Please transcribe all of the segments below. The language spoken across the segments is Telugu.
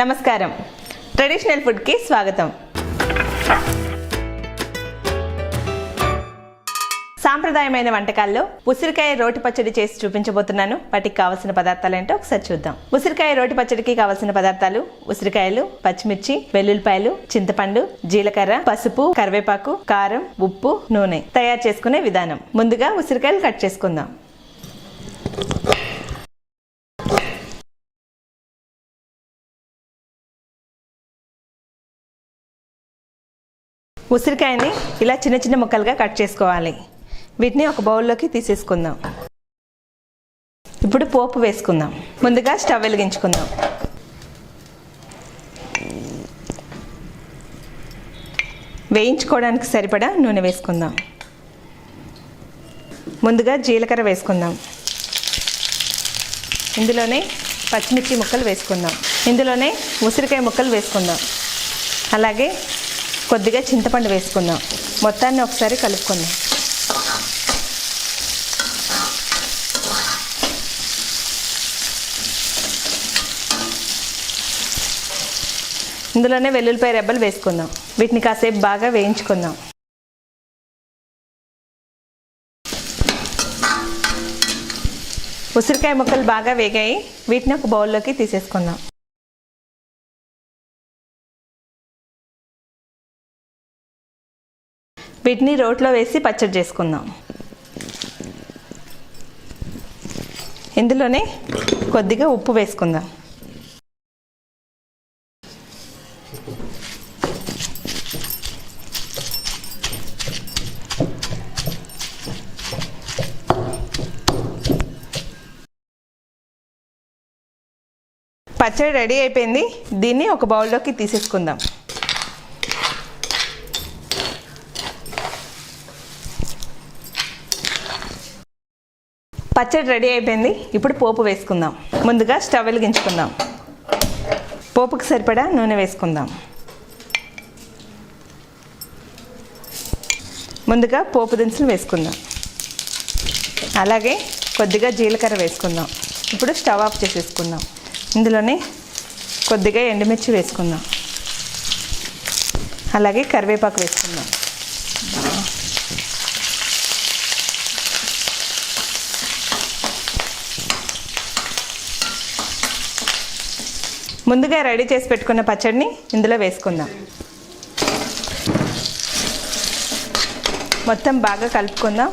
నమస్కారం. ట్రెడిషనల్ ఫుడ్ కి స్వాగతం. సాంప్రదాయమైన వంటకాల్లో ఉసిరికాయ రోటి పచ్చడి చేసి చూపించబోతున్నాను. వాటికి కావాల్సిన పదార్థాలు ఏంటో ఒకసారి చూద్దాం. ఉసిరికాయ రోటి పచ్చడికి కావాల్సిన పదార్థాలు: ఉసిరికాయలు, పచ్చిమిర్చి, వెల్లుల్లిపాయలు, చింతపండు, జీలకర్ర, పసుపు, కరివేపాకు, కారం, ఉప్పు, నూనె. తయారు చేసుకునే విధానం: ముందుగా ఉసిరికాయలు కట్ చేసుకుందాం. ఉసిరికాయని ఇలా చిన్న చిన్న ముక్కలుగా కట్ చేసుకోవాలి. వీటిని ఒక బౌల్లోకి తీసేసుకుందాం. ఇప్పుడు పోపు వేసుకుందాం. ముందుగా స్టవ్ వెలిగించుకుందాం. వేయించుకోవడానికి సరిపడా నూనె వేసుకుందాం. ముందుగా జీలకర్ర వేసుకుందాం. ఇందులోనే పచ్చిమిర్చి ముక్కలు వేసుకుందాం. ఇందులోనే ఉసిరికాయ ముక్కలు వేసుకుందాం. అలాగే కొద్దిగా చింతపండు వేసుకుందాం. మొత్తాన్ని ఒకసారి కలుపుకుందాం. ఇందులోనే వెల్లుల్లిపాయ రెబ్బలు వేసుకుందాం. వీటిని కాసేపు బాగా వేయించుకుందాం. ఉసిరికాయ ముక్కలు బాగా వేగాయి. వీటిని ఒక బౌల్లోకి తీసేసుకుందాం. వీటిని రోట్లో వేసి పచ్చడి చేసుకుందాం. ఇందులోనే కొద్దిగా ఉప్పు వేసుకుందాం. పచ్చడి రెడీ అయిపోయింది. దీన్ని ఒక బౌల్లోకి తీసేసుకుందాం. పచ్చడి రెడీ అయిపోయింది. ఇప్పుడు పోపు వేసుకుందాం. ముందుగా స్టవ్ వెలిగించుకుందాం. పోపుకి సరిపడా నూనె వేసుకుందాం. ముందుగా పోపు దినుసులు వేసుకుందాం. అలాగే కొద్దిగా జీలకర్ర వేసుకుందాం. ఇప్పుడు స్టవ్ ఆఫ్ చేసేసుకుందాం. ఇందులోనే కొద్దిగా ఎండుమిర్చి వేసుకుందాం. అలాగే కరివేపాకు వేసుకుందాం. ముందుగా రెడీ చేసి పెట్టుకున్న పచ్చడిని ఇందులో వేసుకుందాం. మొత్తం బాగా కలుపుకుందాం.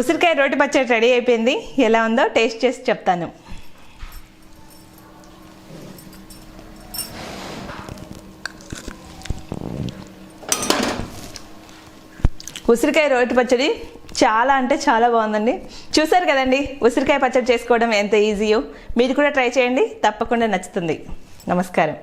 ఉసిరికాయ రోటి పచ్చడి రెడీ అయిపోయింది. ఎలా ఉందో టేస్ట్ చేసి చెప్తాను. ఉసిరికాయ రోటి పచ్చడి చాలా అంటే చాలా బాగుందండి. చూసారు కదండి ఉసిరికాయ పచ్చడి చేసుకోవడం ఎంత ఈజీయో. మీరు కూడా ట్రై చేయండి, తప్పకుండా నచ్చుతుంది. నమస్కారం.